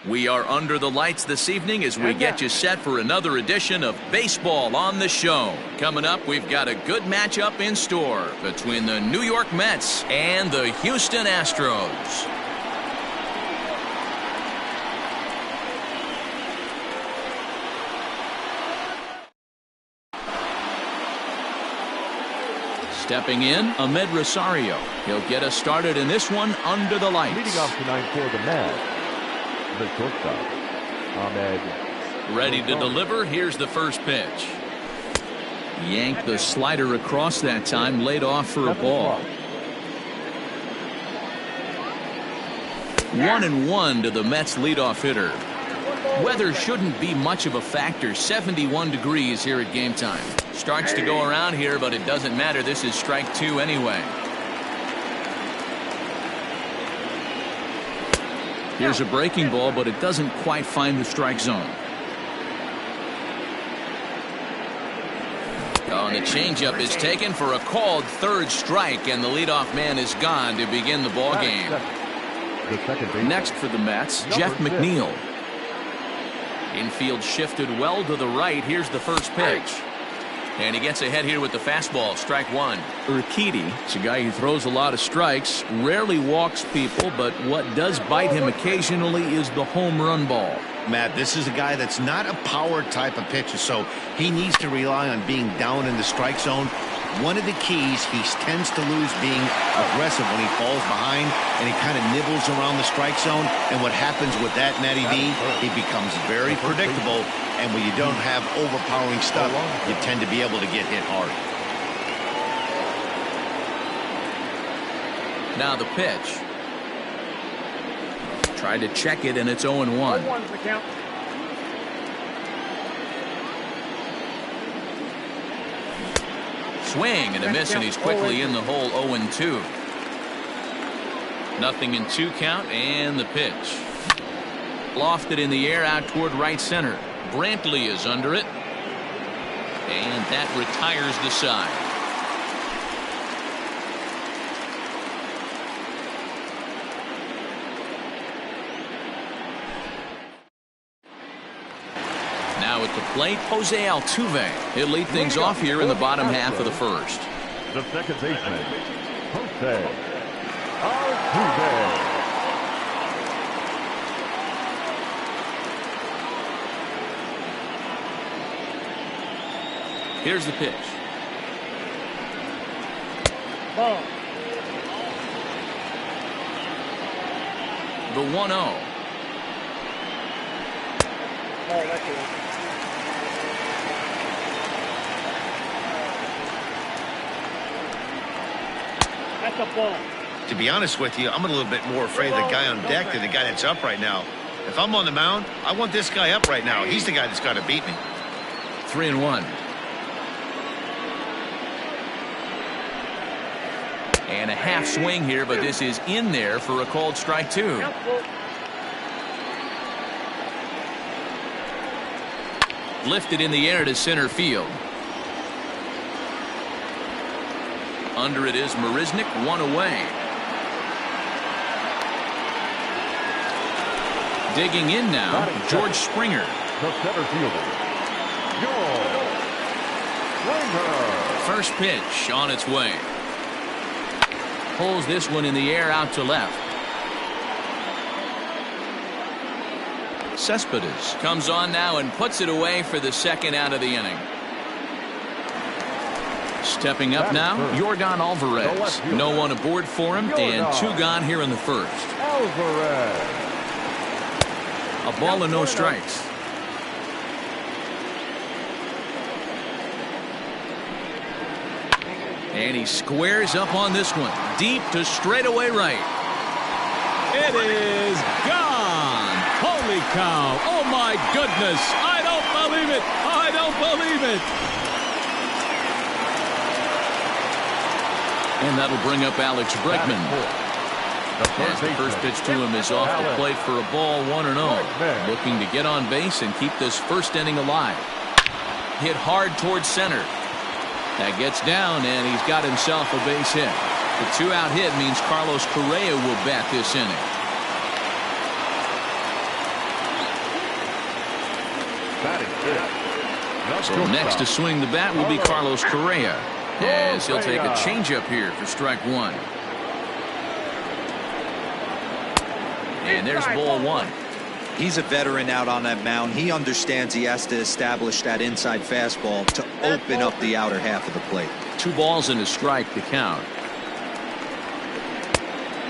We are under the lights this evening as we get you set for another edition of Baseball on the Show. Coming up, we've got a good matchup in store between the New York Mets and the Houston Astros. Stepping in, Ahmed Rosario. He'll get us started in this one under the lights. Leading off tonight for the Mets, the shortstop, Ahmed. Ready to deliver. Here's the first pitch. Yanked the slider across that time, laid off for a ball. 1-1 to the Mets leadoff hitter. Weather shouldn't be much of a factor. 71 degrees here at game time. Starts to go around here, but it doesn't matter. This is strike two anyway. Here's a breaking ball, but it doesn't quite find the strike zone. Oh, and the changeup is taken for a called third strike, and the leadoff man is gone to begin the ball game. Next for the Mets, Jeff McNeil. Infield shifted well to the right. Here's the first pitch. And he gets ahead here with the fastball. Strike one. Urquidy is a guy who throws a lot of strikes, rarely walks people, but what does bite him occasionally is the home run ball. Matt, this is a guy that's not a power type of pitcher, so he needs to rely on being down in the strike zone. One of the keys, he tends to lose being aggressive when he falls behind, and he kind of nibbles around the strike zone. And what happens with that, Matty V, he becomes very predictable. And when you don't have overpowering stuff, you tend to be able to get hit hard. Now the pitch. Tried to check it, and it's 0-1. Swing and a miss, and he's quickly in the hole. 0-2. Nothing in 2 count, and the pitch. Lofted in the air out toward right center. Brantley is under it, and that retires the side. Now at the plate, Jose Altuve. He'll lead things off here in the bottom half of the first. The second baseman, Jose Altuve. Here's the pitch. Ball. The 1-0. That's a ball. To be honest with you, I'm a little bit more afraid of the guy on deck than the guy that's up right now. If I'm on the mound, I want this guy up right now. He's the guy that's got to beat me. 3-1. And a half swing here, but this is in there for a called strike two. Lifted in the air to center field. Under it is Marisnick, one away. Digging in now, George Springer. The center fielder, George Springer. First pitch on its way. Pulls this one in the air out to left. Cespedes comes on now and puts it away for the second out of the inning. Stepping up now, Yordan Alvarez. No one aboard for him, and 2 gone here in the first. Alvarez. A ball and no strikes. And he squares up on this one. Deep to straightaway right. It is gone. Holy cow. Oh, my goodness. I don't believe it. I don't believe it. And that'll bring up Alex Bregman. As the first pitch to him is off the plate for a ball, 1-0. Looking to get on base and keep this first inning alive. Hit hard towards center. That gets down, and he's got himself a base hit. The 2-out hit means Carlos Correa will bat this inning. So next to swing the bat will be Carlos Correa, as he'll take a changeup here for strike one. And there's ball one. He's a veteran out on that mound. He understands he has to establish that inside fastball to open up the outer half of the plate. 2 balls and a strike to count.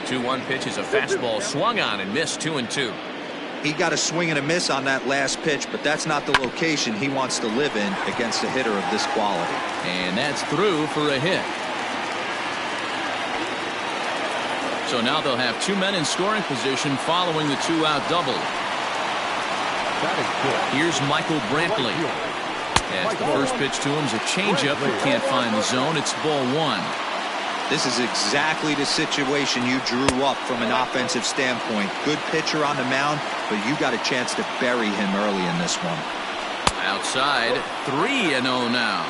2-1 pitch is a fastball swung on and missed. 2-2. He got a swing and a miss on that last pitch, but that's not the location he wants to live in against a hitter of this quality. And that's through for a hit. So now they'll have 2 men in scoring position following the 2-out double. Here's Michael Brantley. As the first pitch to him is a changeup, but can't find the zone. It's ball one. This is exactly the situation you drew up from an offensive standpoint. Good pitcher on the mound, but you got a chance to bury him early in this one. Outside, 3-0 now.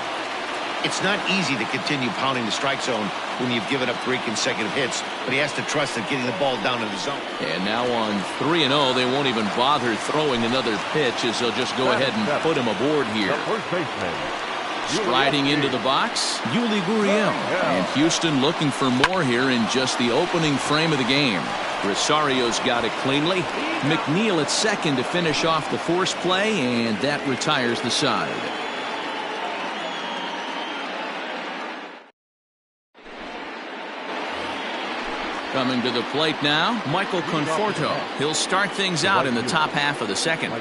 It's not easy to continue pounding the strike zone when you've given up 3 consecutive hits, but he has to trust that getting the ball down in the zone. And now on 3-0, they won't even bother throwing another pitch, as they'll just go ahead and put him aboard here. Striding into the box, Yuli Gurriel. And Houston looking for more here in just the opening frame of the game. Rosario's got it cleanly. McNeil at second to finish off the force play, and that retires the side. Coming to the plate now, Michael Conforto. He'll start things out in the top half of the second.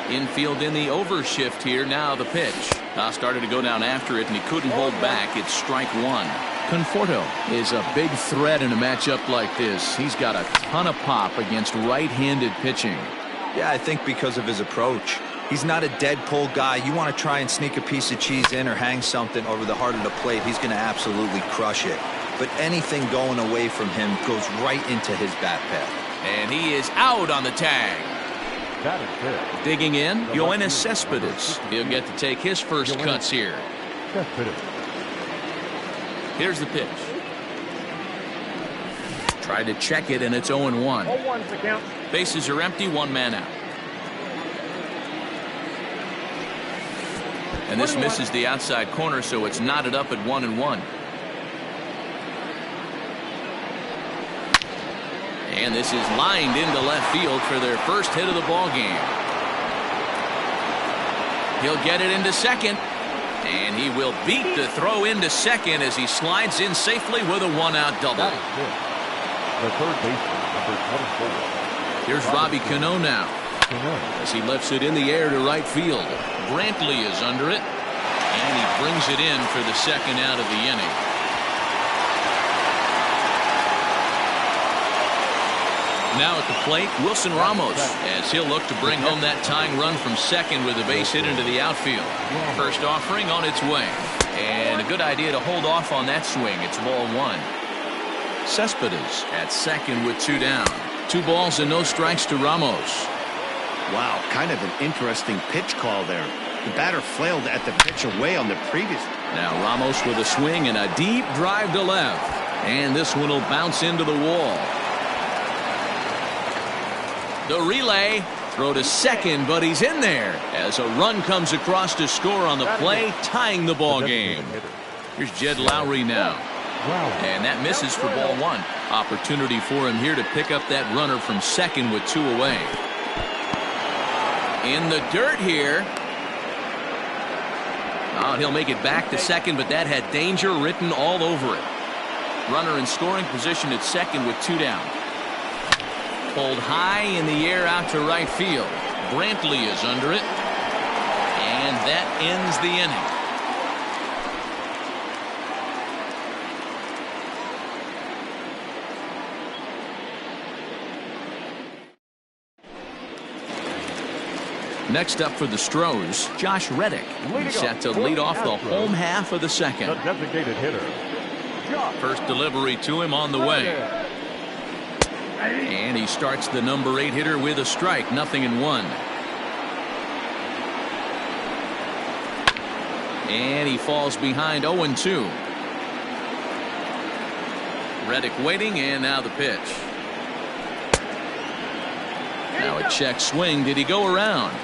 Infield in the overshift here. Now the pitch. Started to go down after it, and he couldn't hold back. It's strike one. Conforto is a big threat in a matchup like this. He's got a ton of pop against right-handed pitching. Yeah, I think because of his approach. He's not a dead pull guy. You want to try and sneak a piece of cheese in or hang something over the heart of the plate, he's going to absolutely crush it. But anything going away from him goes right into his bat path. And he is out on the tag. Digging in, Yoenis Cespedes. He'll get to take his first cuts here. Here's the pitch. Tried to check it, and it's 0-1. Bases are empty, 1 man out. And this misses the outside corner, so it's knotted up at 1-1. And this is lined into left field for their first hit of the ball game. He'll get it into second, and he will beat the throw into second as he slides in safely with a 1-out double. The third baseman, number 24. Here's Robbie Cano now, as he lifts it in the air to right field. Brantley is under it, and he brings it in for the second out of the inning. Now at the plate, Wilson Ramos, as he'll look to bring home that tying run from second with a base hit into the outfield. First offering on its way, and a good idea to hold off on that swing. It's ball one. Cespedes at second with 2 down. 2 balls and no strikes to Ramos. Wow, kind of an interesting pitch call there. The batter flailed at the pitch away on the previous. Now Ramos with a swing and a deep drive to left. And this one will bounce into the wall. The relay, throw to second, but he's in there as a run comes across to score on the play, tying the ball game. Here's Jed Lowry now. And that misses for ball one. Opportunity for him here to pick up that runner from second with 2 away. In the dirt here. Oh, he'll make it back to second, but that had danger written all over it. Runner in scoring position at second with 2 down. Pulled high in the air out to right field. Brantley is under it. And that ends the inning. Next up for the Stros, Josh Reddick. He's set to lead off the home half of the second. The designated hitter. First delivery to him on the way. And he starts the number 8 hitter with a strike, 0-1. And he falls behind 0-2. Reddick waiting, and now the pitch. Now a check swing. Did he go around?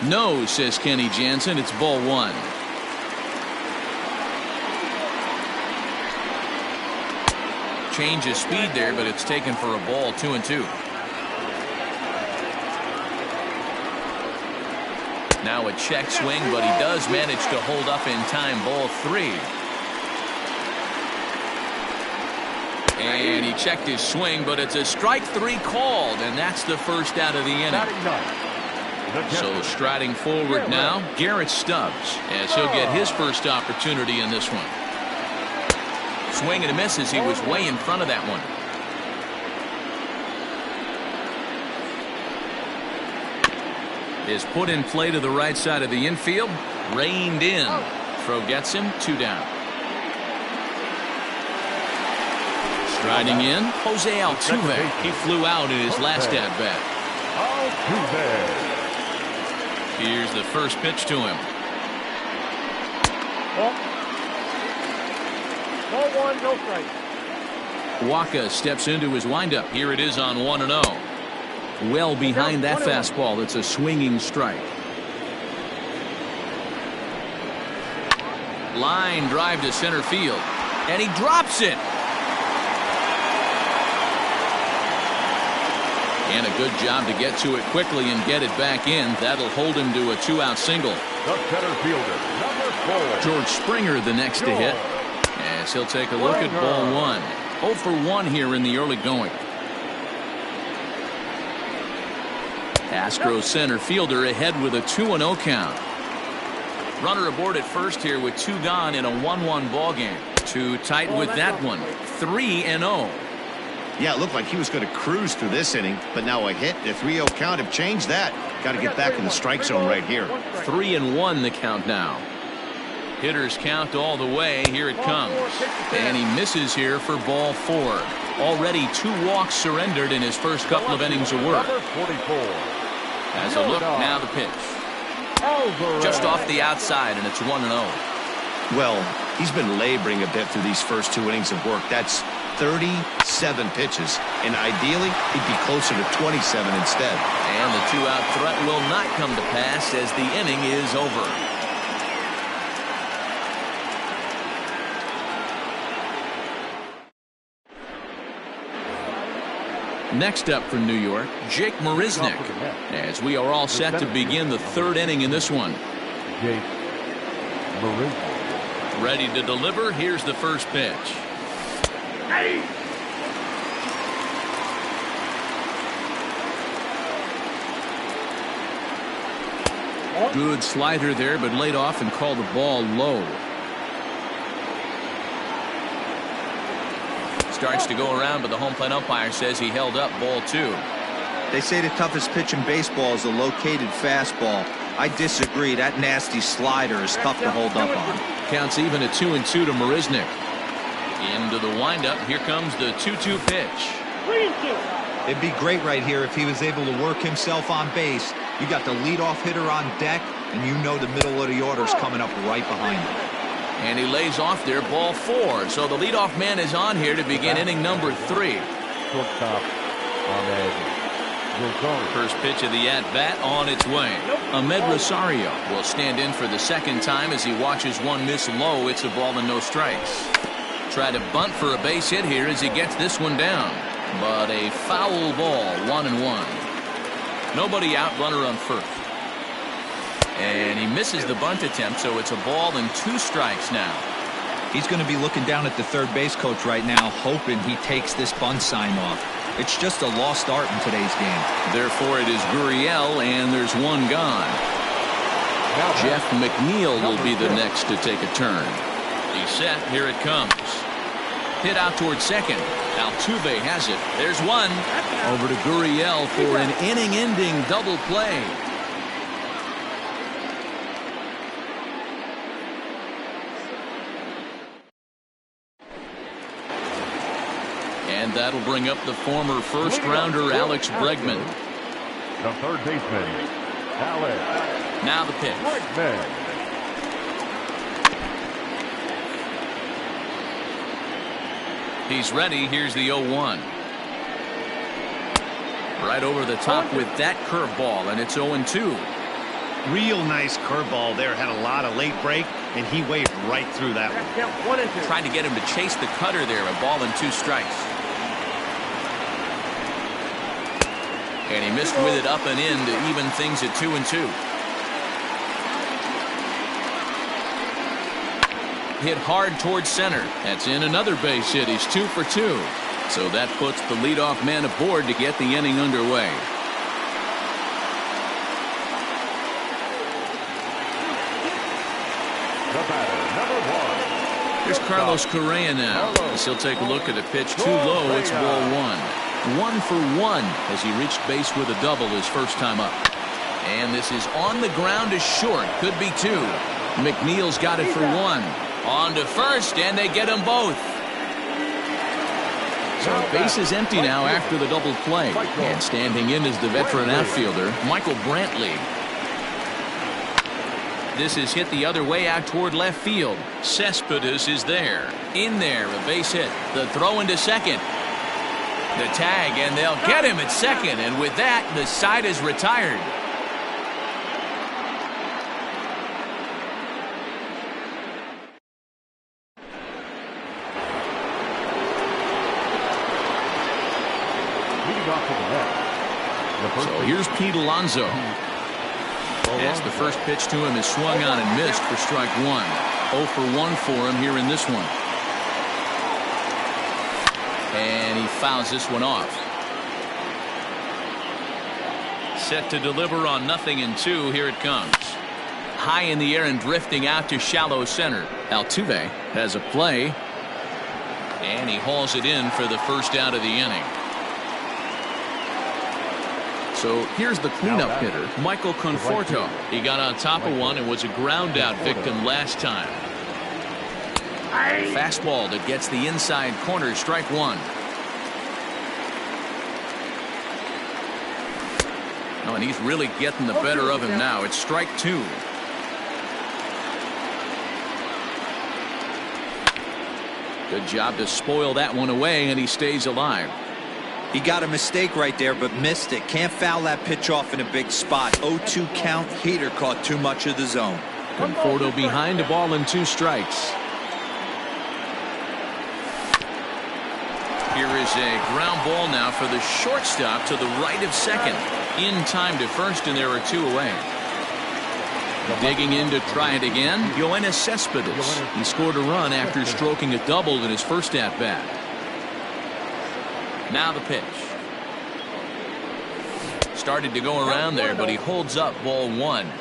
No, says Kenny Jansen. It's ball one. Change of speed there, but it's taken for a ball, 2-2. Now a check swing, but he does manage to hold up in time. Ball three. And he checked his swing, but it's a strike three called, and that's the first out of the inning. So striding forward now, Garrett Stubbs, as he'll get his first opportunity in this one. Swing and a miss as he was way in front of that one. Is put in play to the right side of the infield. Reined in. Throw gets him. 2 down. Striding in, Jose Altuve. He flew out in his last at-bat. Here's the first pitch to him. Ball 1, no strike. Waka steps into his windup. Here it is on 1-0. Well behind that fastball. It's a swinging strike. Line drive to center field. And he drops it. And a good job to get to it quickly and get it back in. That'll hold him to a 2-out single. The center fielder, number 4. George Springer the next to hit. As he'll take a look at ball 1. 0 for 1 here in the early going. Astros center fielder ahead with a 2-0 count. Runner aboard at first here with 2 gone in a 1-1 ball game. Too tight with that one. 3-0. Yeah, it looked like he was going to cruise through this inning, but now a hit, a 3-0 count have changed that. Got to get back in the strike zone right here. 3-1 the count now. Hitters count all the way. Here it comes. And he misses here for ball 4. Already 2 walks surrendered in his first couple of innings of work. As a look, now the pitch. Just off the outside, and it's 1-0. Well, he's been laboring a bit through these first 2 innings of work. That's 37 pitches, and ideally he'd be closer to 27 instead. And the 2-out threat will not come to pass as the inning is over. Next up for New York, Jake Marisnick, as we are all set to begin the 3rd inning in this one. Jake Marisnick. Ready to deliver. Here's the first pitch. Good slider there, but laid off and called the ball low. Starts to go around, but the home plate umpire says he held up. Ball 2. They say the toughest pitch in baseball is a located fastball. I disagree. That nasty slider is tough to hold up on. Counts even at 2-2 to Marisnick. Into the windup. Here comes the 2-2 pitch. 3-2. It'd be great right here if he was able to work himself on base. You got the leadoff hitter on deck, and you know the middle of the order's coming up right behind him. And he lays off there. Ball 4. So the leadoff man is on here to begin inning number 3. Shortstop, First pitch of the at-bat on its way. Ahmed Rosario will stand in for the 2nd time as he watches one miss low. It's a ball and no strikes. Try to bunt for a base hit here as he gets this one down. But a foul ball, 1-1. Nobody out, runner on first. And he misses the bunt attempt, so it's a ball and 2 strikes now. He's going to be looking down at the third base coach right now, hoping he takes this bunt sign off. It's just a lost art in today's game. Therefore, it is Gurriel, and there's 1 gone. Jeff McNeil will be the next to take a turn. He's set. Here it comes. Hit out towards second. Altuve has it. There's 1. Over to Gurriel for an inning-ending double play. And that'll bring up the former first-rounder Alex Bregman. The third baseman, Alex. Now the pitch. Bregman. He's ready. Here's the 0-1. Right over the top with that curveball, and it's 0-2. Real nice curveball there. Had a lot of late break, and he waved right through that one. 1-2. Trying to get him to chase the cutter there. A ball and 2 strikes. And he missed with it up and in to even things at 2-2. Hit hard towards center. That's in another base hit. He's 2 for 2. So that puts the leadoff man aboard to get the inning underway. The batter, number 1. Here's Carlos Correa now. As he'll take a look at a pitch too low. It's ball 1. 1 for 1 as he reached base with a double his first time up. And this is on the ground to short. Could be 2. McNeil's got it for 1. On to first, and they get them both. So base is empty now after the double play. And standing in is the veteran outfielder, Michael Brantley. This is hit the other way out toward left field. Cespedes is there. In there, a base hit. The throw into second. The tag, and they'll get him at second. And with that, the side is retired. Leading off to the left. So here's Pete Alonso. As the first pitch to him is swung on and missed for strike 1. 0 for 1 for him here in this one. And he fouls this one off. Set to deliver on 0-2. Here it comes. High in the air and drifting out to shallow center. Altuve has a play. And he hauls it in for the first out of the inning. So here's the cleanup hitter, Michael Conforto. He got on top of one and was a ground out victim last time. Fastball that gets the inside corner, strike 1. Oh, and he's really getting the better of him now. It's strike 2. Good job to spoil that one away, and he stays alive. He got a mistake right there, but missed it. Can't foul that pitch off in a big spot. 0-2 count. Heater caught too much of the zone. Conforto behind, a ball and 2 strikes. Here is a ground ball now for the shortstop to the right of second. In time to first, and there are 2 away. Digging in to try it again, Yoenis Cespedes. He scored a run after stroking a double in his first at-bat. Now the pitch. Started to go around there, but he holds up ball 1.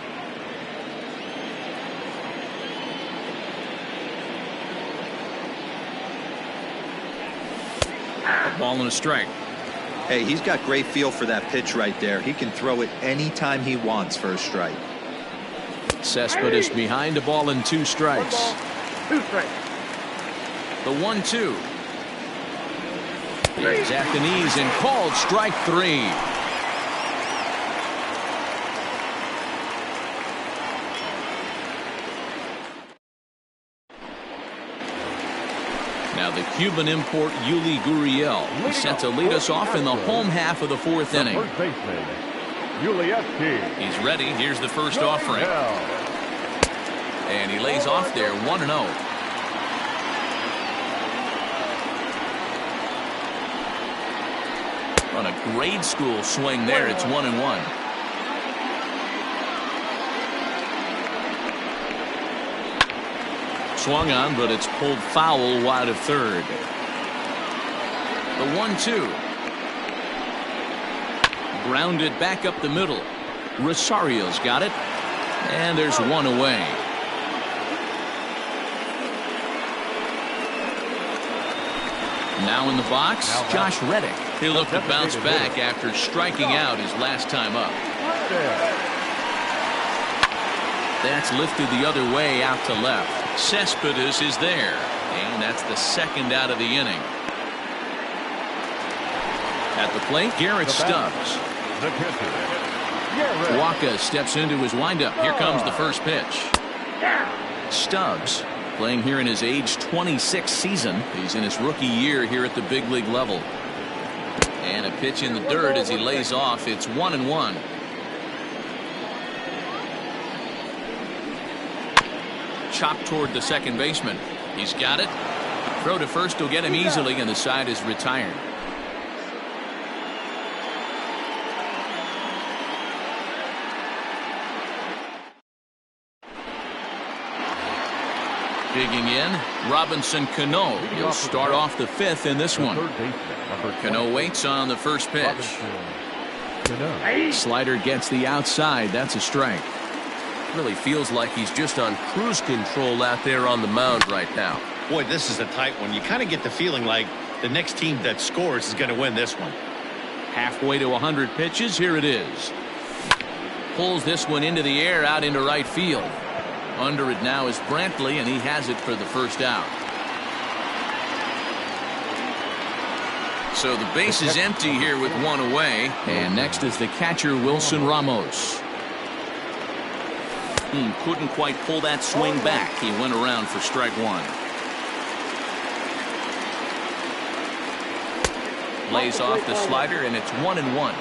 A ball and a strike. Hey, he's got great feel for that pitch right there. He can throw it anytime he wants for a strike. Cespedes behind, a ball and 2 strikes. 2 strikes. The 1-2. He's at the knees and called strike 3. Now the Cuban import Yuli Gurriel. He's set to lead us off in the home half of the 4th inning. First baseman, Yuli. He's ready. Here's the first offering. And he lays off there, 1-0. On a grade school swing there, it's 1-1. Swung on, but it's pulled foul wide of third. The 1-2. Grounded back up the middle. Rosario's got it. And there's 1 away. Now in the box, Josh Reddick. He'll look to bounce back after striking out his last time up. That's lifted the other way out to left. Cespedes is there, and that's the second out of the inning. At the plate, Garrett Stubbs. Waka steps into his windup. Here comes the first pitch. Stubbs playing here in his age 26 season. He's in his rookie year here at the big league level. And a pitch in the dirt as he lays off. It's 1-1. Chopped toward the second baseman. He's got it. Throw to first will get him easily, and the side is retired. Digging in, Robinson Cano. He'll start off the fifth in this one. Cano waits on the first pitch. Slider gets the outside. That's a strike. Really feels like he's just on cruise control out there on the mound right now. Boy, this is a tight one. You kind of get the feeling like the next team that scores is going to win this one. Halfway to 100 pitches. Here it is. Pulls this one into the air out into right field. Under it now is Brantley, and he has it for the first out. So the base is empty here with one away. And next is the catcher, Wilson Ramos. Couldn't quite pull that swing back. He went around for strike one. Lays off the slider, and it's 1-1.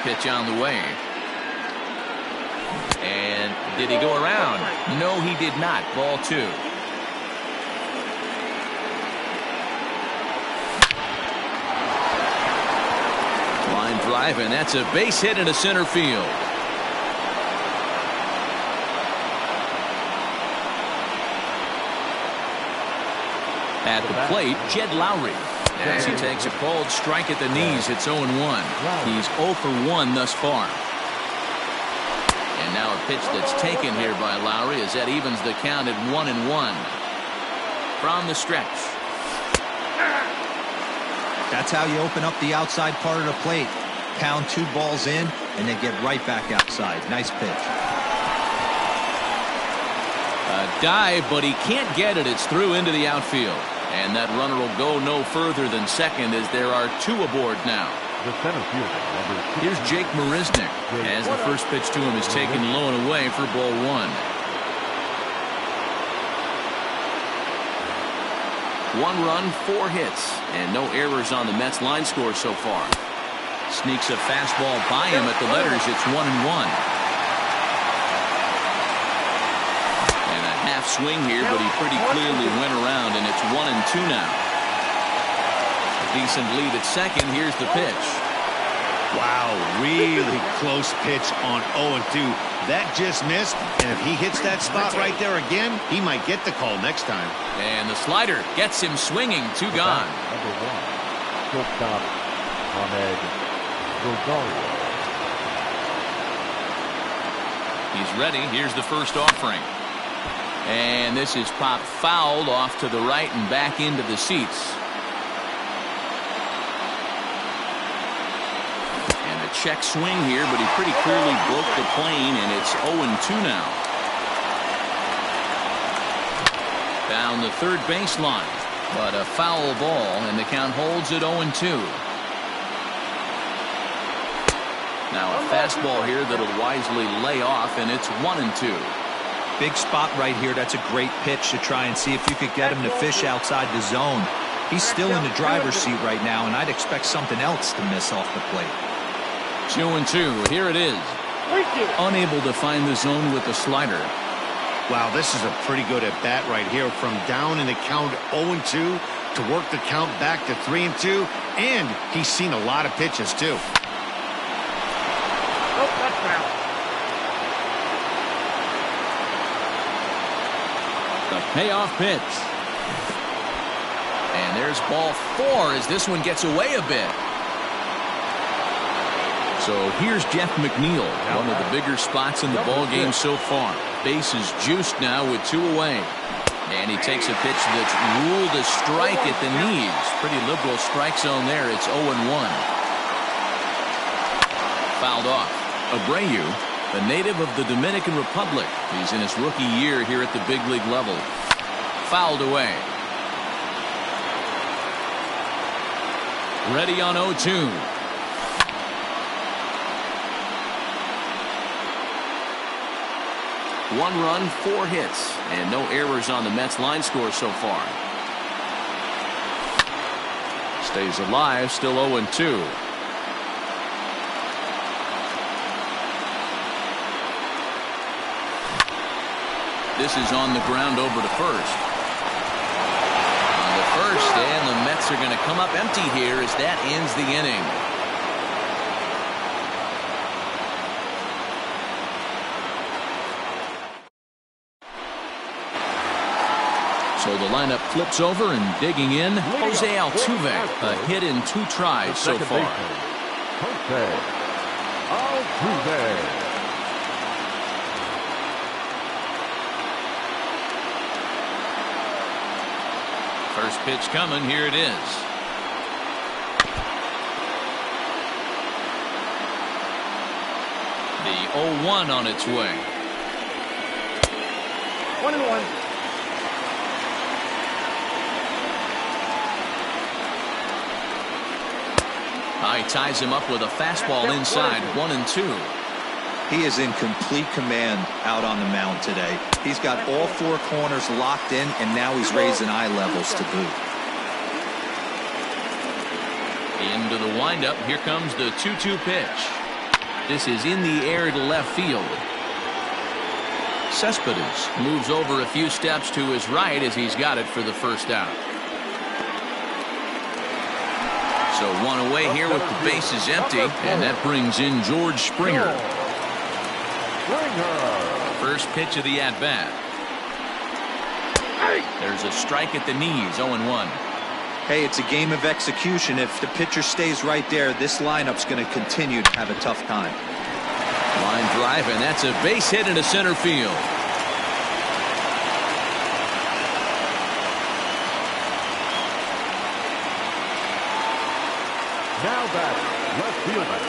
Pitch on the way. And did he go around? No, he did not. Ball two. Line drive, and that's a base hit into center field. At the plate, Jed Lowry. As he takes a called strike at the knees, it's 0-1. He's 0 for 1 thus far. And now a pitch that's taken here by Lowry as that evens the count at 1-1. From the stretch. That's how you open up the outside part of the plate. Pound 2 balls in and then get right back outside. Nice pitch. A dive, but he can't get it. It's through into the outfield. And that runner will go no further than second as there are 2 aboard now. The center fielder, number 2. Here's Jake Marisnick as the first pitch to him is taken low and away for ball 1. 1 run, 4 hits, and no errors on the Mets line score so far. Sneaks a fastball by him at the letters. It's 1-1. Swing here, but he pretty clearly went around, and it's 1-2 now. A decent lead at second. Here's the pitch. Wow, really close pitch on 0-2. That just missed, and if he hits that spot right there again, he might get the call next time. And the slider gets him swinging. 2 gone. Number 1, shortstop Ahmed Rosario. He's ready. Here's the first offering. And this is popped fouled off to the right and back into the seats. And a check swing here, but he pretty clearly broke the plane, and it's 0-2 now. Down the third baseline, but a foul ball, and the count holds at 0-2. Now a fastball here that'll wisely lay off, and it's 1-2. Big spot right here. That's a great pitch to try and see if you could get him to fish outside the zone. He's still in the driver's seat right now, and I'd expect something else to miss off the plate. 2-2. Here it is. Unable to find the zone with the slider. Wow, this is a pretty good at bat right here. From down in the count 0-2 to work the count back to 3-2, and he's seen a lot of pitches too. The payoff pitch. And there's ball 4 as this one gets away a bit. So here's Jeff McNeil, one of the bigger spots in the ball game so far. Base is juiced now with 2 away. And he takes a pitch that's ruled a strike at the knees. Pretty liberal strike zone there. It's 0-1. Fouled off. Abreu, a native of the Dominican Republic. He's in his rookie year here at the big league level. Fouled away. Ready on 0-2. One run, 4 hits, and no errors on the Mets line score so far. Stays alive, still 0-2. This is on the ground over to first. On the first, and the Mets are going to come up empty here as that ends the inning. So the lineup flips over, and digging in, Jose Altuve. A hit in 2 tries so far. Jose Altuve. First pitch coming. Here it is. The 0-1 on its way. 1-1. He ties him up with a fastball inside. 1-2. He is in complete command out on the mound today. He's got all 4 corners locked in, and now he's raising eye levels to boot. Into the windup. Here comes the 2-2 pitch. This is in the air to left field. Cespedes moves over a few steps to his right as he's got it for the first out. So 1 away here with the bases empty, and that brings in George Springer. First pitch of the at-bat. There's a strike at the knees. 0-1. Hey, it's a game of execution. If the pitcher stays right there, this lineup's going to continue to have a tough time. Line drive, and that's a base hit into center field. Now batting, left fielder,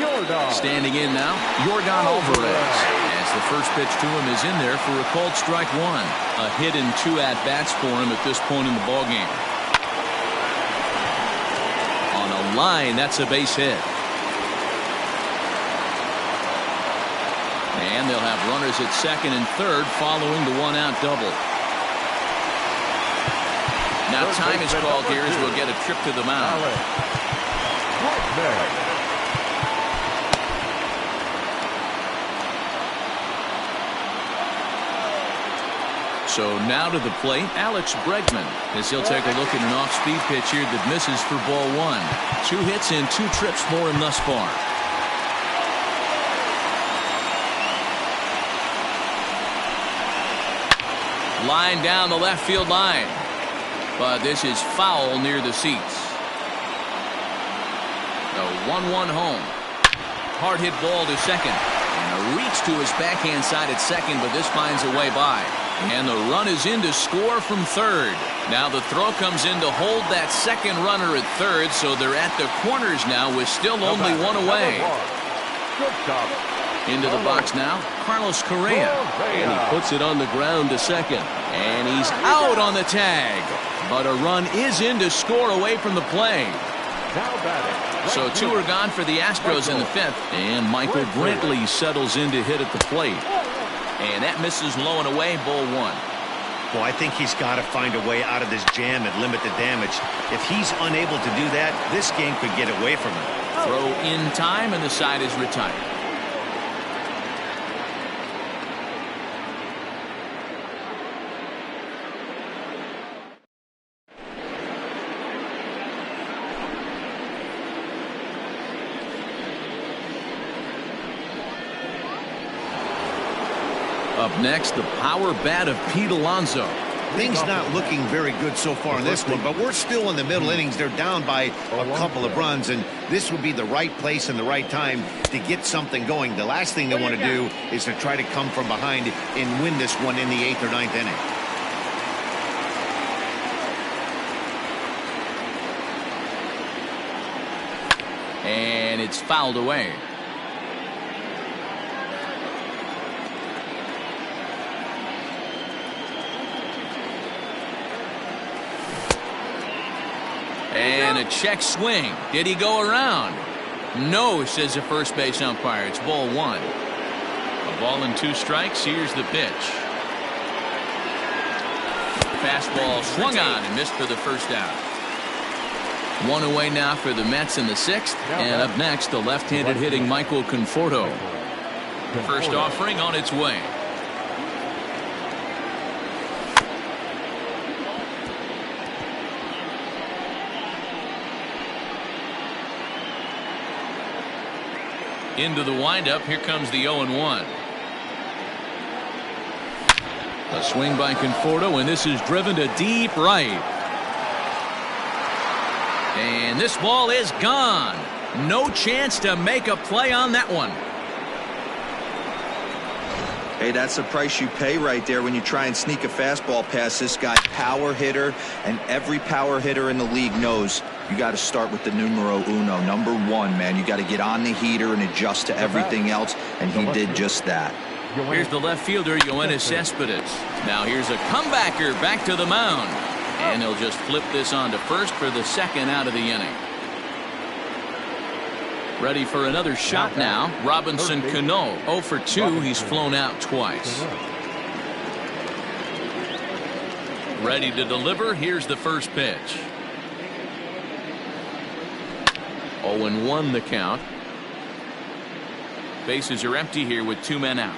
Yordan. Standing in now, Yordan Alvarez. As the first pitch to him is in there for a called strike 1. A hit in 2 at-bats for him at this point in the ballgame. On a line, that's a base hit. And they'll have runners at second and third following the 1-out double. Now time is called here as we'll get a trip to the mound. So now to the plate, Alex Bregman, as he'll take a look at an off-speed pitch here that misses for ball 1. 2 hits and 2 trips for him thus far. Line down the left field line, but this is foul near the seats. The 1-1 home. Hard hit ball to second, and a reach to his backhand side at second, but this finds a way by. And the run is in to score from third. Now the throw comes in to hold that second runner at third, so they're at the corners now with still only 1 away. Into the box now, Carlos Correa. And he puts it on the ground to second. And he's out on the tag. But a run is in to score away from the play. So 2 are gone for the Astros in the 5th. And Michael Brantley settles in to hit at the plate. And that misses low and away, ball 1. Well, I think he's got to find a way out of this jam and limit the damage. If he's unable to do that, this game could get away from him. Throw in time, and the side is retired. Up next, the power bat of Pete Alonso. Things not looking very good so far in this one, but we're still in the middle innings. They're down by a couple of runs, and this would be the right place and the right time to get something going. The last thing they want to do is to try to come from behind and win this one in the 8th or 9th inning. And it's fouled away. And a check swing. Did he go around? No, says the first base umpire. It's ball 1. A ball and 2 strikes. Here's the pitch. Fastball swung on and missed for the first out. One away now for the Mets in the 6th. And up next, the left-handed hitting Michael Conforto. First offering on its way. Into the windup. Here comes the 0-1. A swing by Conforto, and this is driven to deep right. And this ball is gone. No chance to make a play on that one. Hey, that's the price you pay right there when you try and sneak a fastball past this guy. Power hitter, and every power hitter in the league knows you got to start with the numero uno, number 1, man. You got to get on the heater and adjust to everything else, and he did just that. Here's the left fielder, Yoenis Cespedes. Now here's a comebacker back to the mound. And he'll just flip this on to first for the 2nd out of the inning. Ready for another shot now. Robinson Cano, 0 for 2. He's flown out twice. Ready to deliver. Here's the first pitch. 0-1 the count. Bases are empty here with 2 men out.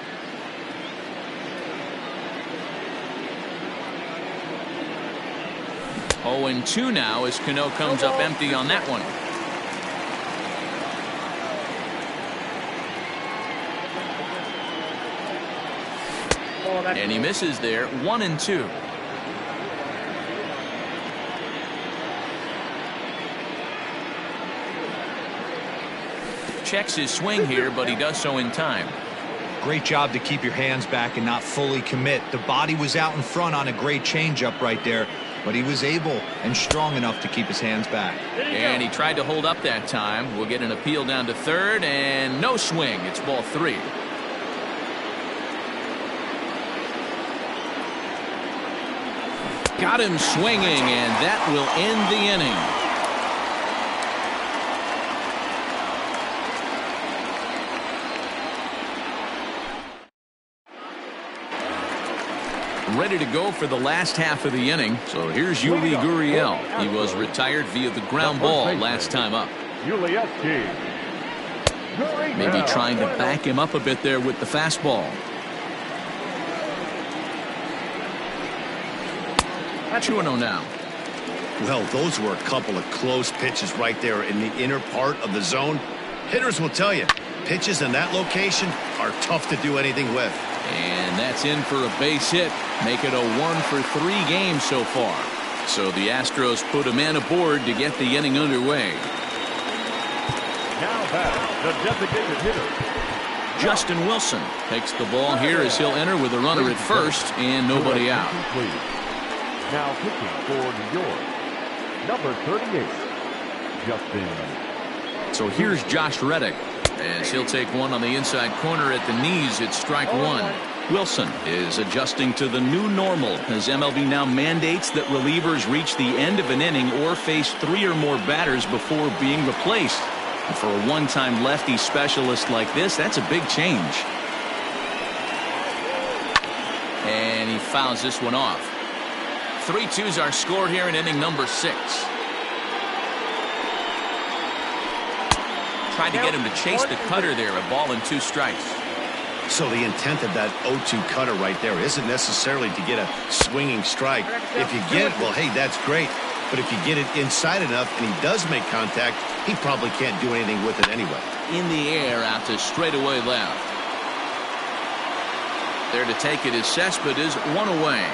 Oh, and 2 now as Cano comes up empty on that one. And he misses there. 1-2. Checks his swing here, but he does so in time. Great job to keep your hands back and not fully commit. The body was out in front on a great changeup right there, but he was able and strong enough to keep his hands back. And he tried to hold up that time. We'll get an appeal down to 3rd, and no swing. It's ball 3. Got him swinging, and that will end the inning. Ready to go for the last half of the inning. So here's Yuli Gurriel. He was retired via the ground ball last time up. Maybe trying to back him up a bit there with the fastball. 2-0 now. Well, those were a couple of close pitches right there in the inner part of the zone. Hitters will tell you, pitches in that location are tough to do anything with. And that's in for a base hit. Make it a 1 for 3 games so far. So the Astros put a man aboard to get the inning underway. Now back, the designated hitter. Justin Wilson takes the ball here as he'll enter with a runner at first and nobody out. Now pitching for New York, number 38, Justin. So here's Josh Reddick as he'll take one on the inside corner at the knees. It's strike 1. Wilson is adjusting to the new normal as MLB now mandates that relievers reach the end of an inning or face 3 or more batters before being replaced. And for a one-time lefty specialist like this, that's a big change. And he fouls this one off. 3-2's our score here in inning number 6. Tried to get him to chase the cutter there. A ball and 2 strikes. So the intent of that 0-2 cutter right there isn't necessarily to get a swinging strike. If you get it, well, hey, that's great. But if you get it inside enough and he does make contact, he probably can't do anything with it anyway. In the air out to straightaway left. There to take it is Cespedes, 1 away.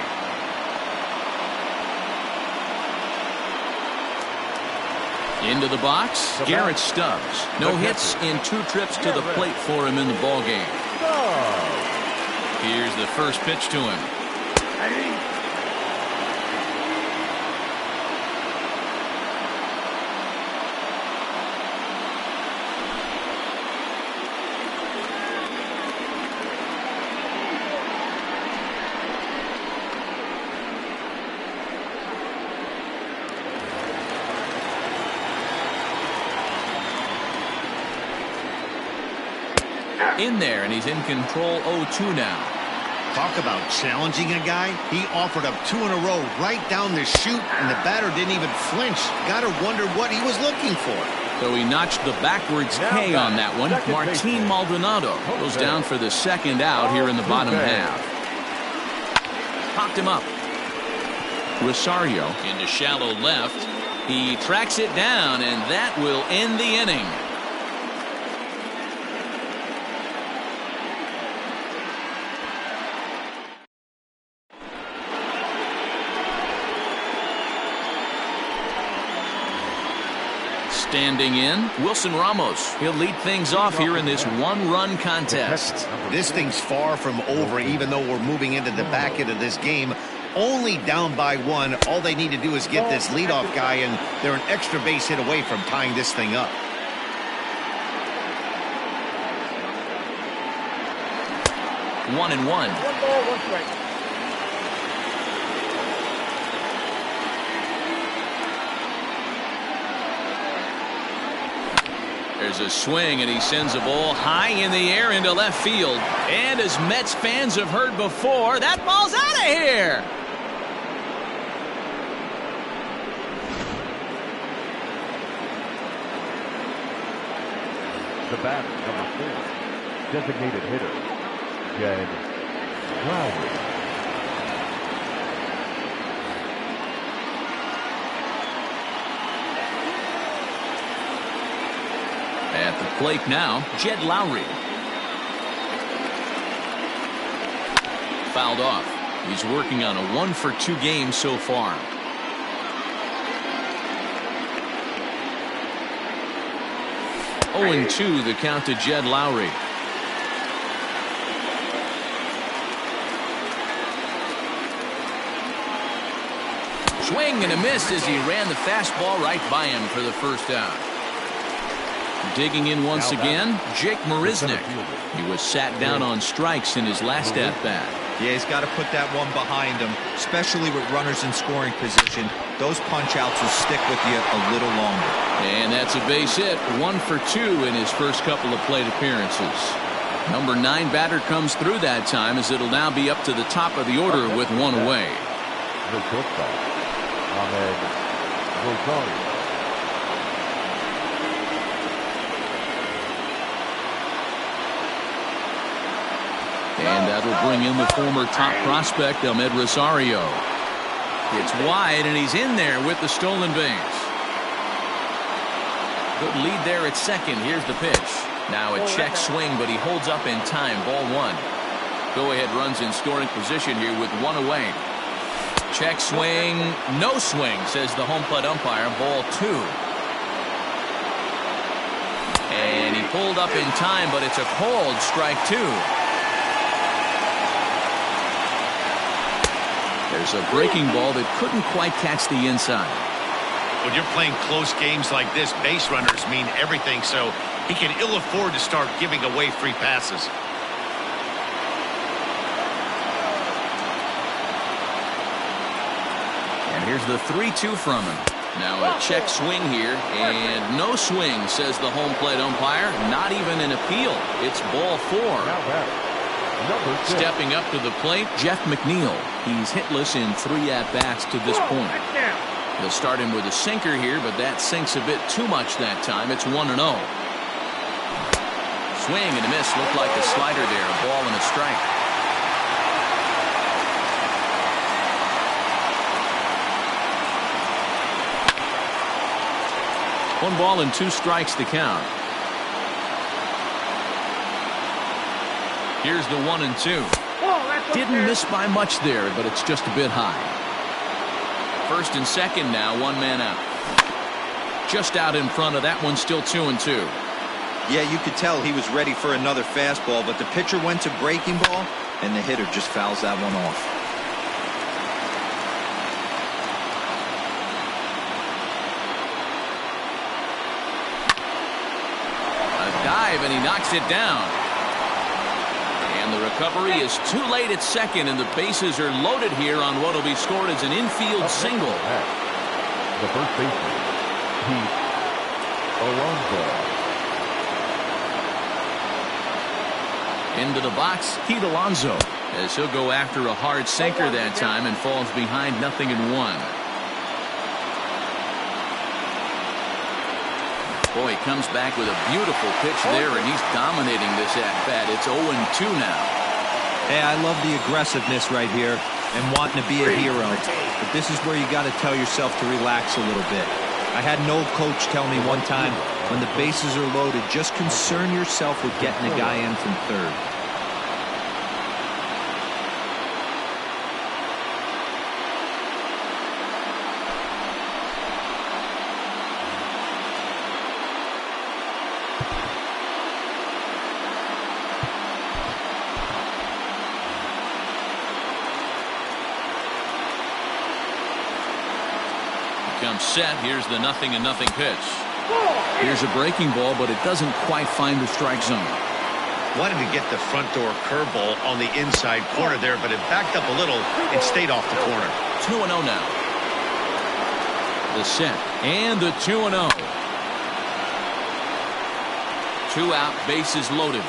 Into the box, Garrett Stubbs. No hits in 2 trips to the plate for him in the ball game. Here's the first pitch to him. In there, and he's in control. 0-2 now. Talk about challenging a guy. He offered up 2 in a row right down the chute, and the batter didn't even flinch. Gotta wonder what he was looking for. So he notched the backwards K on that one. Martin Maldonado goes down for the second out here in the bottom half. Popped him up. Rosario into shallow left. He tracks it down, and that will end the inning. Standing in, Wilson Ramos. He'll lead things off here in this one-run contest. This thing's far from over, even though we're moving into the back end of this game. Only down by 1. All they need to do is get this leadoff guy, and they're an extra base hit away from tying this thing up. One and one. 1 ball, 1 strike. There's a swing, and he sends a ball high in the air into left field. And as Mets fans have heard before, that ball's out of here. The bat, number 4, designated hitter, Jed Lowry. At the plate now, Jed Lowry. Fouled off. He's working on a 1-for-2 game so far. Oh, and 2 the count to Jed Lowry. Swing and a miss as he ran the fastball right by him for the first out. Digging in once again, Jake Marisnick. He was sat down on strikes in his last at-bat. Yeah, he's got to put that one behind him, especially with runners in scoring position. Those punch-outs will stick with you a little longer. And that's a base hit, 1 for 2 in his first couple of plate appearances. Number 9 batter comes through that time, as it'll now be up to the top of the order with 1 away. The shortstop, Ahmed Rosario. And that'll bring in the former top prospect, Ahmed Rosario. It's wide, and he's in there with the stolen base. Good lead there at second. Here's the pitch. Now a check swing, but he holds up in time. Ball 1. Go-ahead runs in scoring position here with 1 away. Check swing, no swing, says the home plate umpire. Ball 2. And he pulled up in time, but it's a called strike 2. There's a breaking ball that couldn't quite catch the inside. When you're playing close games like this, base runners mean everything, so he can ill afford to start giving away free passes. And here's the 3-2 from him. Now a check swing here, and no swing, says the home plate umpire. Not even an appeal. It's ball 4. Stepping up to the plate, Jeff McNeil. He's hitless in 3 at-bats to this point. They'll start him with a sinker here, but that sinks a bit too much that time. It's 1-0. Swing and a miss. Looked like a slider there. A ball and a strike. One ball and 2 strikes to count. Here's the 1 and 2. Didn't miss by much there, but it's just a bit high. First and second now, 1 man out. Just out in front of that one, still 2 and 2. Yeah, you could tell he was ready for another fastball, but the pitcher went to breaking ball, and the hitter just fouls that one off. A dive, and he knocks it down. And the recovery is too late at second, and the bases are loaded here on what will be scored as an infield single. The first baseman, Pete Alonso. Into the box, Pete Alonso, as he'll go after a hard sinker that time and falls behind 0-1. Boy, he comes back with a beautiful pitch there, and he's dominating this at-bat. It's 0-2 now. Hey, I love the aggressiveness right here and wanting to be a hero. But this is where you got to tell yourself to relax a little bit. I had an old coach tell me one time, when the bases are loaded, just concern yourself with getting a guy in from third. Comes set. Here's the 0-0 pitch. Here's a breaking ball, but it doesn't quite find the strike zone. Wanted to get the front door curveball on the inside corner there, but it backed up a little and stayed off the corner. 2-0 now. The set and the 2-0. 2 out, bases loaded.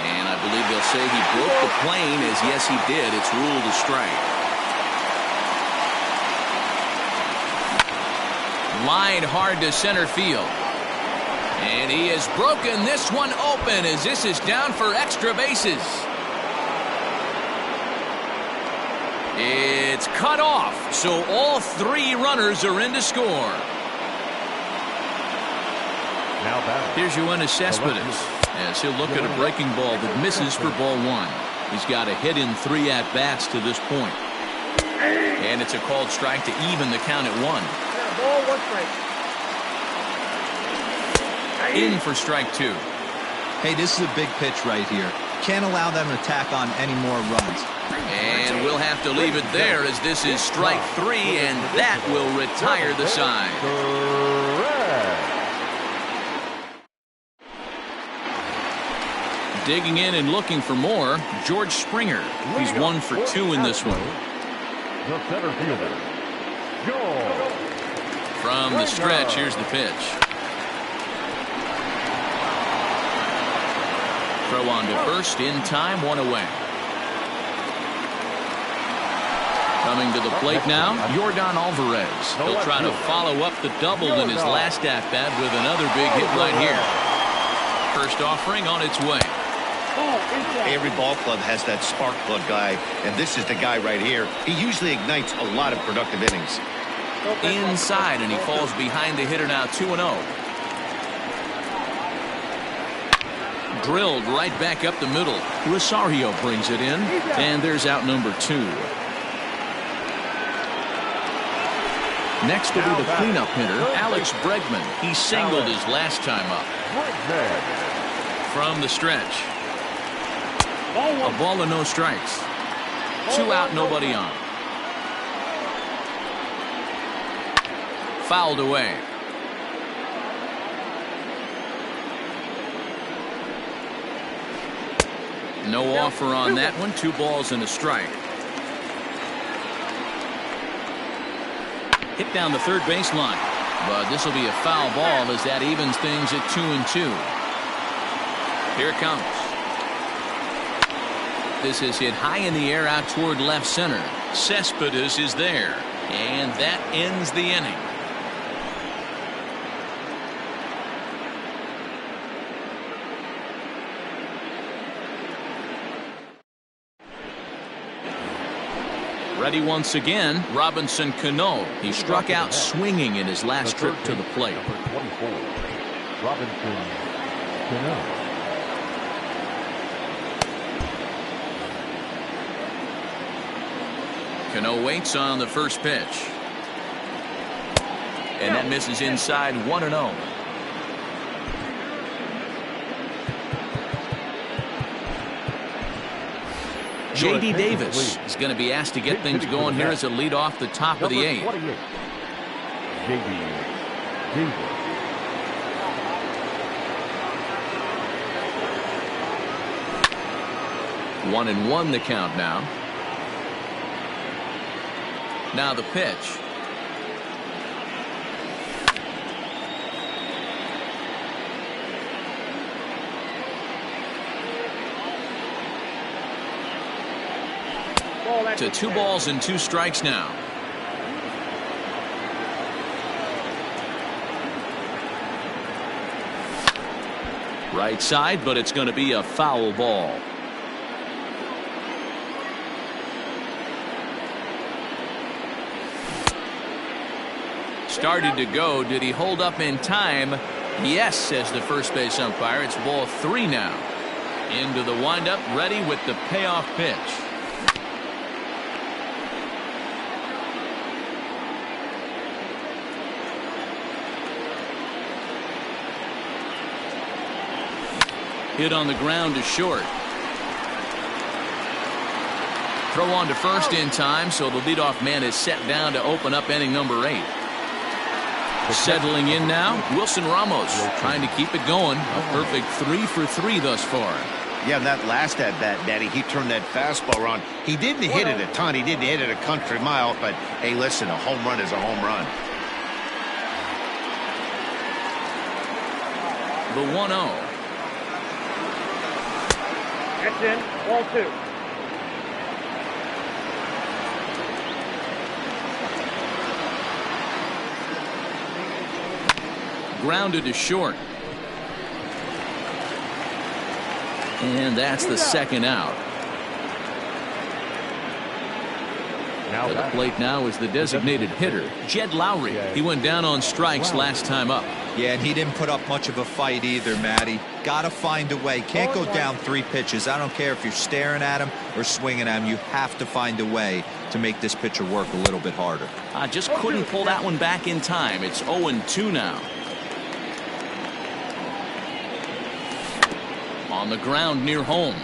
And I believe they'll say he broke the plane, as yes he did. It's ruled a strike. Line hard to center field. And he has broken this one open as this is down for extra bases. It's cut off, so all 3 runners are in to score. Now back. Here's Yoenis Cespedes as he'll look at a breaking ball that misses for ball 1. He's got a hit in 3 at-bats to this point. And it's a called strike to even the count at 1. Ball, 1 strike. In for strike 2. Hey, this is a big pitch right here. Can't allow them to tack on any more runs. And we'll have to leave it there as this is strike 3, and that will retire the side. Digging in and looking for more, George Springer. He's 1 for 2 in this one. The center fielder, George. From the stretch, here's the pitch. Throw on to first, in time, 1 away. Coming to the plate now, Yordan Alvarez. He'll try to follow up the double in his last at-bat with another big hit right here. First offering on its way. Every ball club has that spark plug guy, and this is the guy right here. He usually ignites a lot of productive innings. Inside, and he falls behind the hitter now, 2-0. Drilled right back up the middle. Rosario brings it in, and there's out number 2. Next will be the cleanup hitter, Alex Bregman. He singled his last time up. From the stretch. A ball and no strikes. 2 out, nobody on. Fouled away. No offer on that one. 2 balls and a strike. Hit down the third baseline. But this will be a foul ball as that evens things at 2-2. Here it comes. This is hit high in the air out toward left center. Cespedes is there. And that ends the inning. Ready once again, Robinson Cano. He struck out swinging in his last trip to the plate. Number 24, Robinson Cano. Cano waits on the first pitch. And that misses inside, 1-0. J.D. Davis is going to be asked to get things going here as a lead off the top of the 8th. J.D. Davis. 1-1 the count now. Now the pitch. To 2 balls and 2 strikes now. Right side, but it's going to be a foul ball. Started to go. Did he hold up in time? Yes, says the first base umpire. It's ball 3 now. Into the windup, ready with the payoff pitch. Hit on the ground to short. Throw on to first in time, so the leadoff man is set down to open up inning number 8. Settling in now, Wilson Ramos trying to keep it going. A perfect 3 for 3 thus far. Yeah, that last at bat, Daddy, he turned that fastball around. He didn't hit it a ton. He didn't hit it a country mile, but hey, listen, a home run is a home run. The 1-0. That's in. Ball 2. Grounded to short. And that's the second out. At the plate now is the designated hitter, Jed Lowry. He went down on strikes last time up. Yeah, and he didn't put up much of a fight either, Matty. Gotta find a way. Can't go down 3 pitches. I don't care if you're staring at him or swinging at him. You have to find a way to make this pitcher work a little bit harder. Just couldn't pull that one back in time. It's 0-2 now. On the ground near home.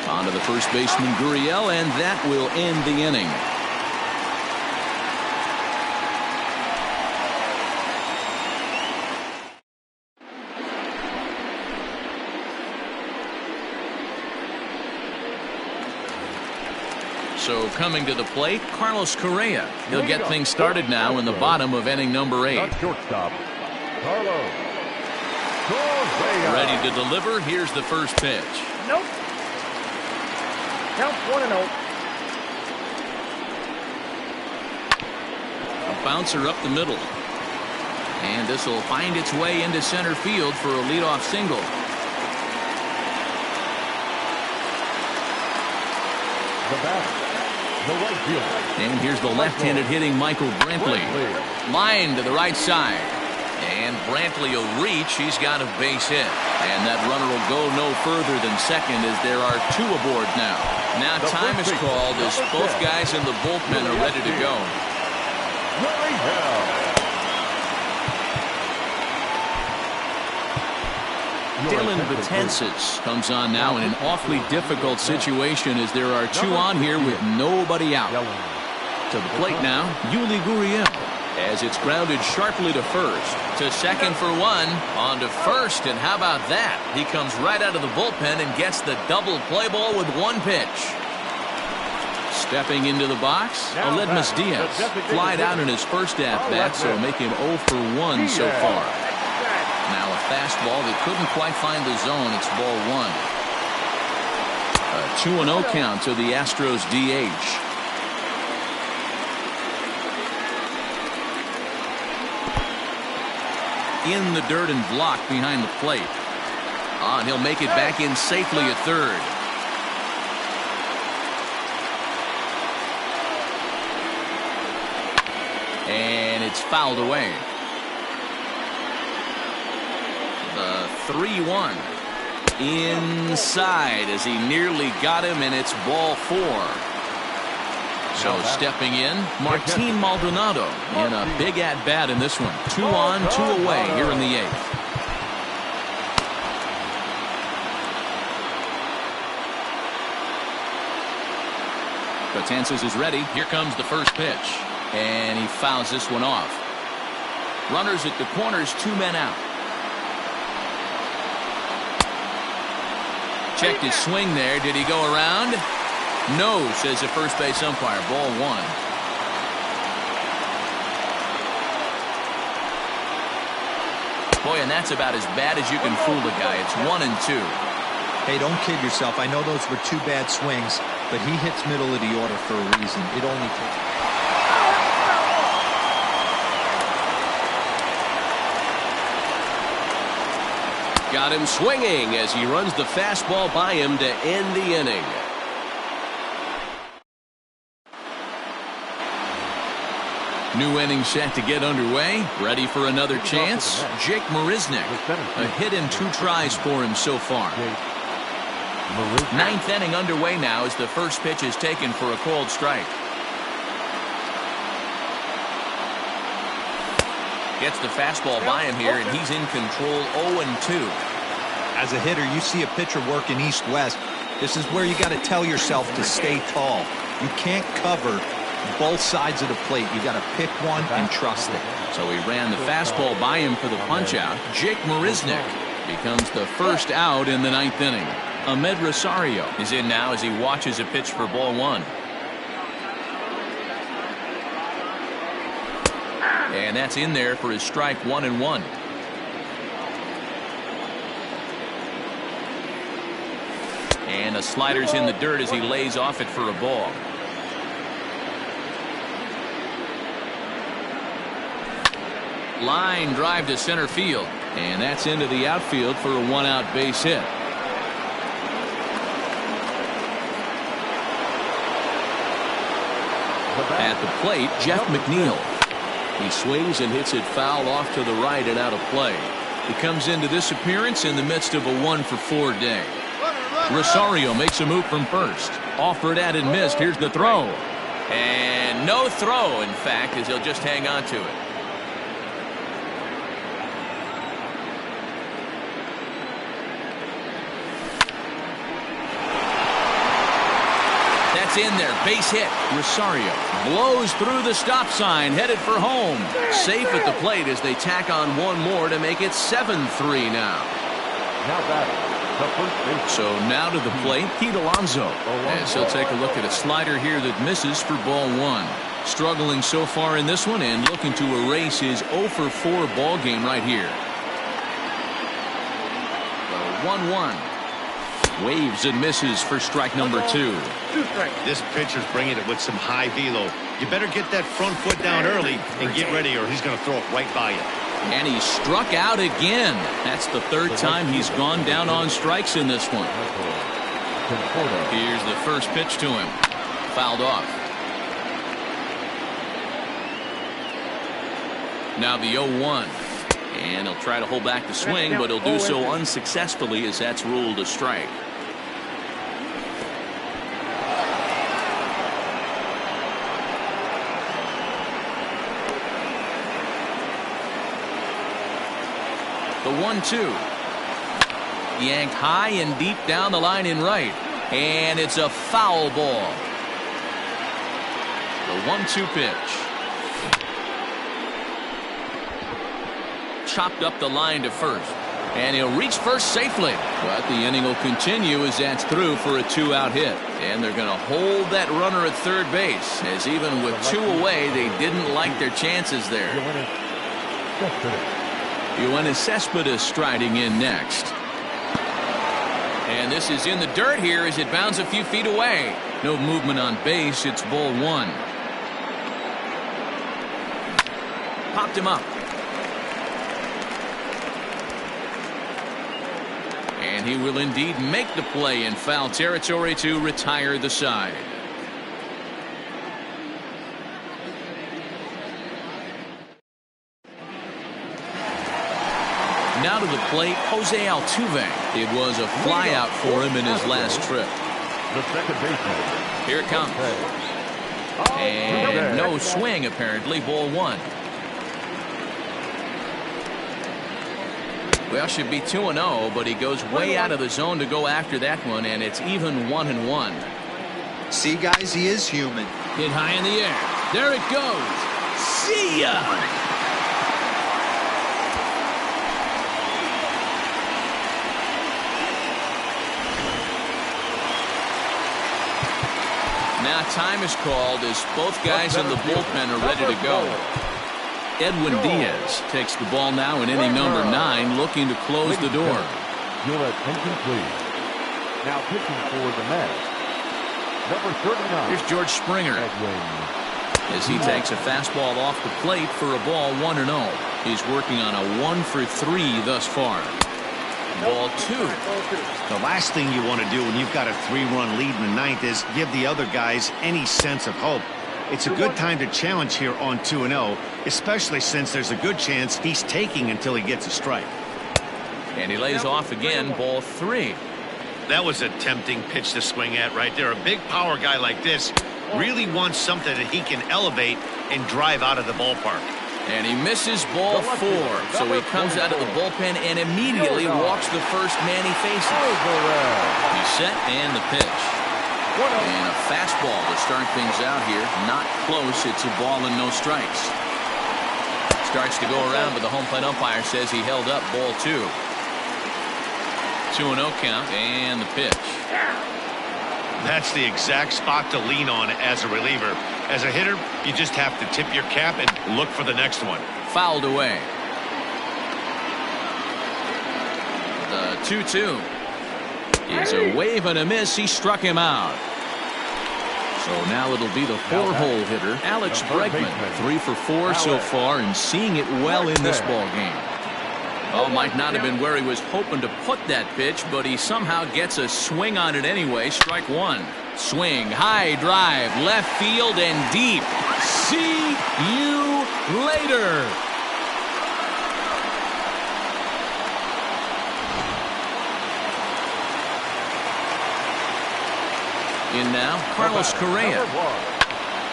On to the first baseman, Gurriel, and that will end the inning. So coming to the plate, Carlos Correa. He'll get things started now in the bottom of inning number 8. Shortstop, Carlos. Ready to deliver. Here's the first pitch. Nope. Count 1-0. A bouncer up the middle. And this will find its way into center field for a leadoff single. The batter, the right fielder. And here's the left-handed hitting Michael Brantley. Line to the right side. And Brantley will reach. He's got a base hit. And that runner will go no further than second as there are 2 aboard now. Now time is called as both guys in the bullpen are ready to go. Dylan Betances comes on now in an awfully difficult situation as there are 2 on here with nobody out. To the plate now, Yuli Gurriel. As it's grounded sharply to first. To second for 1. On to first, and how about that? He comes right out of the bullpen and gets the double play ball with 1 pitch. Stepping into the box, Aledmus Diaz. Flied out in his first at-bat, so make him 0 for 1 so far. Now a fastball that couldn't quite find the zone. It's ball 1. A 2-0 count to the Astros DH. In the dirt and blocked behind the plate. And he'll make it back in safely at third. And it's fouled away. The 3-1. Inside as he nearly got him, and it's ball 4. So stepping in, Martin Maldonado in a big at-bat in this one. 2 on, 2 away here in the 8th. Betances is ready. Here comes the first pitch. And he fouls this one off. Runners at the corners, 2 men out. Checked his swing there. Did he go around? No, says the first base umpire. Ball 1. Boy, and that's about as bad as you can fool the guy. It's 1-2. Hey, don't kid yourself. I know those were 2 bad swings, but he hits middle of the order for a reason. It only takes... Got him swinging as he runs the fastball by him to end the inning. New inning set to get underway. Ready for another chance. Jake Marisnick. A hit in 2 tries for him so far. 9th inning underway now as the first pitch is taken for a called strike. Gets the fastball by him here, and he's in control 0-2. As a hitter, you see a pitcher working east-west. This is where you got to tell yourself to stay tall. You can't cover both sides of the plate. You got to pick one and trust it. So he ran the fastball by him for the punch-out. Jake Marisnick becomes the first out in the 9th inning. Ahmed Rosario is in now as he watches a pitch for ball 1. And that's in there for his strike 1-1. And the slider's in the dirt as he lays off it for a ball. Line drive to center field. And that's into the outfield for a 1-out base hit. At the plate, Jeff McNeil. He swings and hits it foul off to the right and out of play. He comes into this appearance in the midst of a 1-for-4 day. Rosario makes a move from first. Offered at and missed. Here's the throw. And no throw, in fact, as he'll just hang on to it. That's in there. Base hit. Rosario blows through the stop sign, headed for home. Safe at the plate as they tack on one more to make it 7-3 now. So now to the plate, Pete Alonso, as he'll take a look at a slider here that misses for ball 1. Struggling so far in this one and looking to erase his 0-for-4 ball game right here. The 1-1. Waves and misses for strike number 2. This pitcher's bringing it with some high velo. You better get that front foot down early and get ready, or he's going to throw it right by you. And he struck out again. That's the 3rd time he's gone down on strikes in this one. Here's the first pitch to him. Fouled off. Now the 0-1. And he'll try to hold back the swing, but he'll do so unsuccessfully as that's ruled a strike. The 1-2. Yanked high and deep down the line in right. And it's a foul ball. The 1-2 pitch. Chopped up the line to first. And he'll reach first safely. But the inning will continue as that's through for a 2-out hit. And they're going to hold that runner at third base, as even with 2 away, they didn't like their chances there. Yoenis Cespedes striding in next. And this is in the dirt here as it bounds a few feet away. No movement on base. It's ball 1. Popped him up. And he will indeed make the play in foul territory to retire the side. Now to the plate, Jose Altuve. It was a flyout for him in his last trip. Here it comes. And no swing, apparently. Ball 1. Well, should be 2-0, but he goes way out of the zone to go after that one, and it's even 1-1. See, guys, he is human. Hit high in the air. There it goes. See ya! Now time is called as both guys in the bullpen are ready to go. Edwin Diaz takes the ball now in inning number 9, looking to close the door. Your attention, please. Now pitching for the Mets, number 39. Here's George Springer as he takes a fastball off the plate for a ball 1-0. He's working on a 1 for 3 thus far. Ball 2. The last thing you want to do when you've got a 3-run lead in the ninth is give the other guys any sense of hope. It's a good time to challenge here on 2-0, especially since there's a good chance he's taking until he gets a strike. And he lays off again, ball 3. That was a tempting pitch to swing at right there. A big power guy like this really wants something that he can elevate and drive out of the ballpark. And he misses ball 4, so he comes out of the bullpen and immediately walks the first man he faces. He's set and the pitch. And a fastball to start things out here. Not close. It's a ball and no strikes. Starts to go around, but the home plate umpire says he held up ball 2. 2-0 count and the pitch. That's the exact spot to lean on as a reliever. As a hitter, you just have to tip your cap and look for the next one. Fouled away. The 2-2 is a wave and a miss. He struck him out. So now it'll be the 4-hole hitter, Alex Bregman. 3 for 4 so far and seeing it well in this ball game. Oh, might not have been where he was hoping to put that pitch, but he somehow gets a swing on it anyway. Strike 1. Swing, high drive, left field and deep. See you later. In now, Carlos Correa.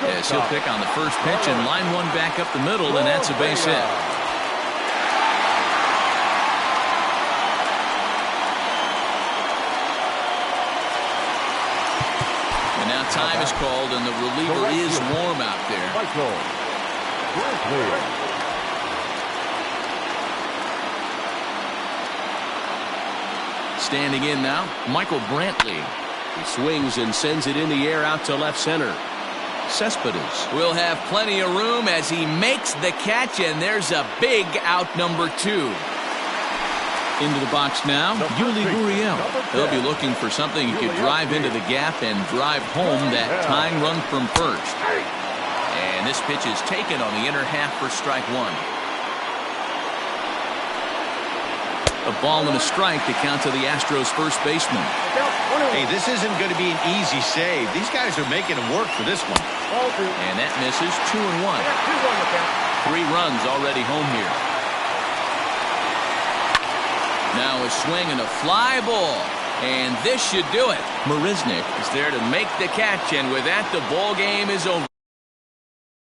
Yes, he'll pick on the first pitch and line one back up the middle, and that's a base hit. And now time is called, and the reliever is warm out there. Standing in now, Michael Brantley. He swings and sends it in the air out to left center. Cespedes will have plenty of room as he makes the catch, and there's a big out, number 2. Into the box now, Yuli Gurriel. They'll be looking for something he could drive into the gap and drive home that tying run from first. And this pitch is taken on the inner half for strike 1. A ball and a strike to count to the Astros first baseman. Hey, this isn't going to be an easy save. These guys are making him work for this one. And that misses. 2-1. 3 runs already home here. Now a swing and a fly ball. And this should do it. Marisnick is there to make the catch, and with that, the ball game is over.